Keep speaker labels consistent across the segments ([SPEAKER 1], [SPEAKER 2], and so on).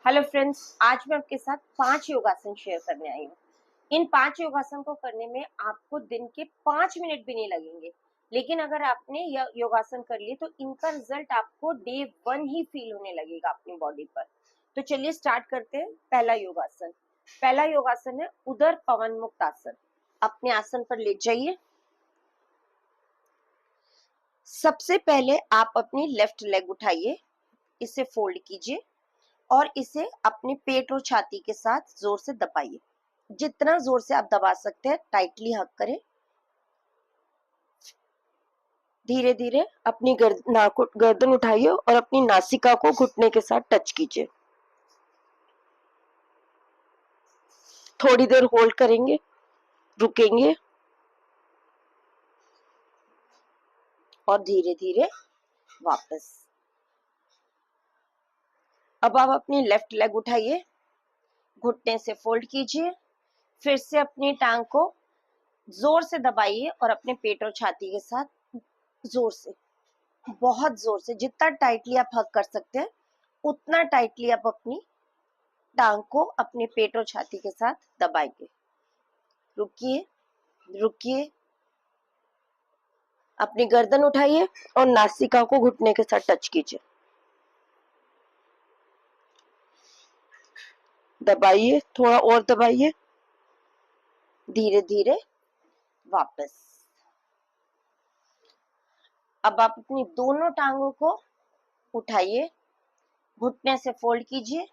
[SPEAKER 1] Hello friends, आज मैं आपके साथ 5 योगासन शेयर करने आई हूँ। इन 5 योगासन को करने में आपको दिन के 5 मिनट भी नहीं लगेंगे, लेकिन अगर आपने योगासन कर लिए तो इनका रिजल्ट आपको डे 1 ही फील होने लगेगा अपनी बॉडी पर। तो चलिए स्टार्ट करते हैं। पहला योगासन है उदर पवन मुक्त आसन। अपने आसन पर लेट जाइए। सबसे पहले आप अपनी लेफ्ट लेग उठाइए, इसे फोल्ड कीजिए और इसे अपने पेट और छाती के साथ जोर से दबाइए। जितना जोर से आप दबा सकते हैं टाइटली हक करें। धीरे धीरे अपनी गर्दन उठाइए और अपनी नासिका को घुटने के साथ टच कीजिए। थोड़ी देर होल्ड करेंगे, रुकेंगे और धीरे धीरे वापस। अब आप अपनी लेफ्ट लेग उठाइए, घुटने से फोल्ड कीजिए, फिर से अपनी टांग को जोर से दबाइए और अपने पेट और छाती के साथ जोर से, बहुत जोर से, जितना टाइटली आप हक कर सकते हैं उतना टाइटली आप अपनी टांग को अपने पेट और छाती के साथ दबाएंगे। रुकिए रुकिए, अपनी गर्दन उठाइए और नासिका को घुटने के साथ टच कीजिए। दबाइए, थोड़ा और दबाइए, धीरे धीरे वापस। अब आप अपनी दोनों टांगों को उठाइए, घुटने से फोल्ड कीजिए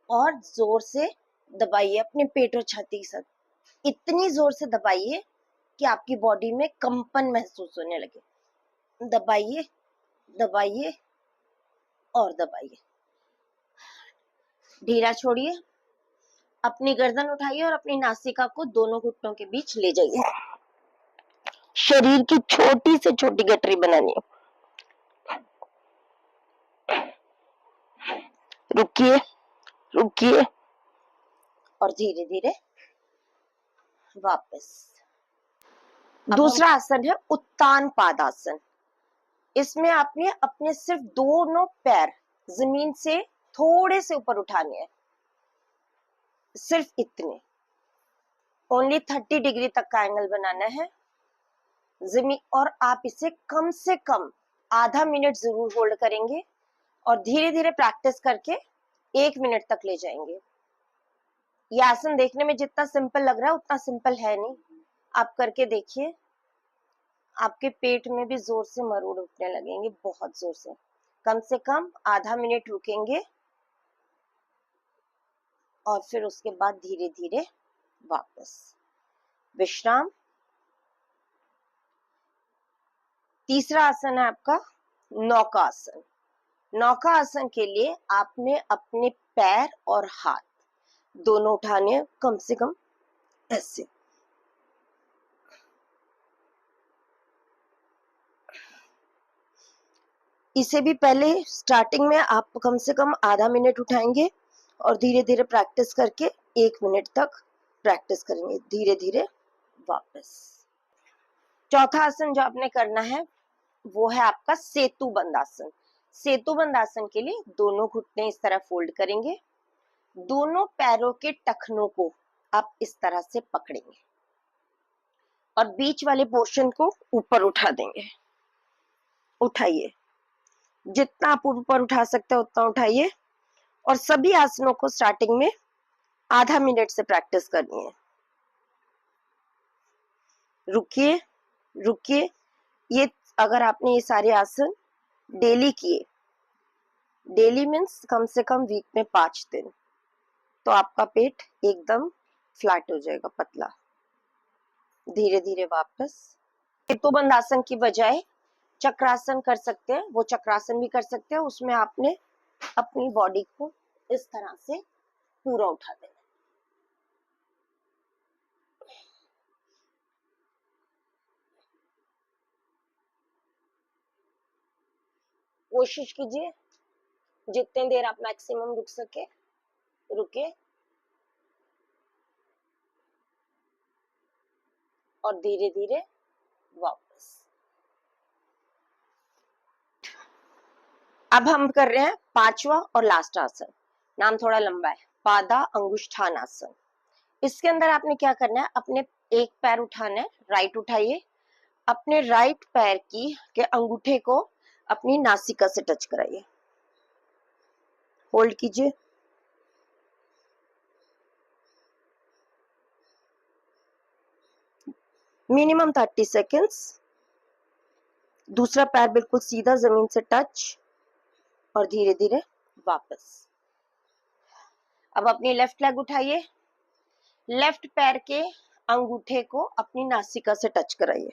[SPEAKER 1] और जोर से दबाइए अपने पेट और छाती के साथ। इतनी जोर से दबाइए कि आपकी बॉडी में कंपन महसूस होने लगे। दबाइए दबाइए और दबाइए। ढीला छोड़िए, अपनी गर्दन उठाइए और अपनी नासिका को दोनों घुटनों के बीच ले जाइए। शरीर की छोटी से छोटी गठरी बनानी है। रुकिए रुकिए और धीरे धीरे वापस। दूसरा आसन है उत्तान पादासन। इसमें आपने अपने सिर्फ दोनों पैर जमीन से थोड़े से ऊपर उठाने हैं, सिर्फ इतने। ओनली 30 डिग्री तक का एंगल बनाना है जमीन, और आप इसे कम से कम आधा मिनट जरूर होल्ड करेंगे और धीरे धीरे प्रैक्टिस करके 1 मिनट तक ले जाएंगे। यह आसन देखने में जितना सिंपल लग रहा है उतना सिंपल है नहीं। आप करके देखिए, आपके पेट में भी जोर से मरोड़ उठने लगेंगे, बहुत जोर से। कम से कम आधा मिनट रुकेंगे और फिर उसके बाद धीरे धीरे वापस विश्राम। तीसरा आसन है आपका नौका आसन। नौका आसन के लिए आपने अपने पैर और हाथ दोनों उठाने हैं, कम से कम ऐसे। इसे भी पहले स्टार्टिंग में आप कम से कम आधा मिनट उठाएंगे और धीरे धीरे प्रैक्टिस करके 1 मिनट तक प्रैक्टिस करेंगे, धीरे धीरे वापस। चौथा आसन जो आपने करना है वो है आपका सेतु बंद आसन। सेतु बंद आसन के लिए दोनों घुटने इस तरह फोल्ड करेंगे, दोनों पैरों के टखनों को आप इस तरह से पकड़ेंगे और बीच वाले पोर्शन को ऊपर उठा देंगे। उठाइए, जितना आप ऊपर उठा सकते हो उतना उठाइए और सभी आसनों को स्टार्टिंग में आधा मिनट से प्रैक्टिस करनी है। रुकिए रुकिए। ये अगर आपने ये सारे आसन डेली किए, डेली मीन्स कम से कम वीक में 5 दिन, तो आपका पेट एकदम फ्लैट हो जाएगा, पतला। धीरे धीरे वापस। सेतुबंद आसन की बजाय चक्रासन कर सकते हैं, वो चक्रासन भी कर सकते हैं। उसमें आपने अपनी बॉडी को इस तरह से पूरा उठा देना। कोशिश कीजिए जितने देर आप मैक्सिमम रुक सके रुके और धीरे धीरे वापस। अब हम कर रहे हैं पांचवा और लास्ट आसन। नाम थोड़ा लंबा है, पादा अंगुष्ठानासन। इसके अंदर आपने क्या करना है, अपने एक पैर उठाना है, राइट उठाइए, अपने राइट पैर की के अंगूठे को अपनी नासिका से टच कराइए, होल्ड कीजिए, मिनिमम 30 सेकेंड्स। दूसरा पैर बिल्कुल सीधा जमीन से टच और धीरे धीरे वापस। अब अपनी लेफ्ट लेग उठाइए, लेफ्ट पैर के अंगूठे को अपनी नासिका से टच कराइए,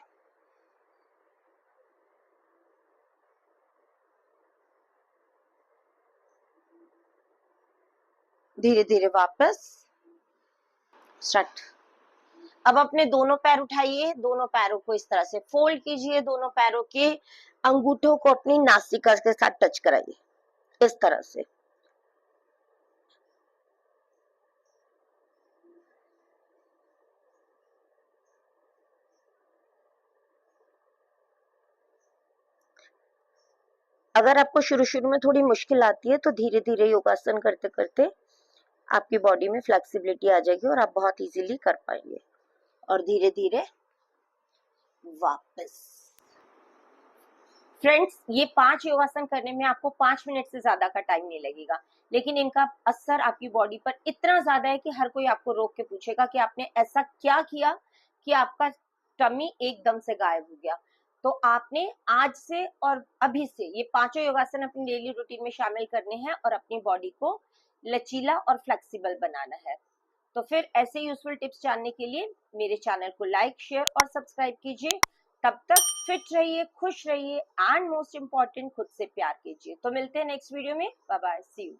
[SPEAKER 1] धीरे धीरे वापस, स्टार्ट। अब अपने दोनों पैर उठाइए, दोनों पैरों को इस तरह से फोल्ड कीजिए, दोनों पैरों के अंगूठों को अपनी नासिका के साथ टच कराइए, इस तरह से। अगर आपको शुरू शुरू में थोड़ी मुश्किल आती है तो धीरे धीरे योगासन करते करते आपकी बॉडी में फ्लेक्सिबिलिटी आ जाएगी और आप बहुत इजीली कर पाएंगे। और धीरे धीरे वापस। फ्रेंड्स, ये 5 योगासन करने में आपको 5 मिनट से ज्यादा का टाइम नहीं लगेगा, लेकिन इनका असर आपकी बॉडी पर इतना ज्यादा है कि हर कोई आपको रोक के पूछेगा कि आपने ऐसा क्या किया कि आपका टमी एकदम से गायब हो गया। तो आपने आज से और अभी से ये 5 योगासन अपनी डेली रूटीन में शामिल करने हैं और अपनी बॉडी को लचीला और फ्लेक्सिबल बनाना है। तो फिर ऐसे यूजफुल टिप्स जानने के लिए मेरे चैनल को लाइक, शेयर और सब्सक्राइब कीजिए। तब तक फिट रहिए, खुश रहिए एंड मोस्ट इम्पॉर्टेंट खुद से प्यार कीजिए। तो मिलते हैं नेक्स्ट वीडियो में। Bye bye, see you.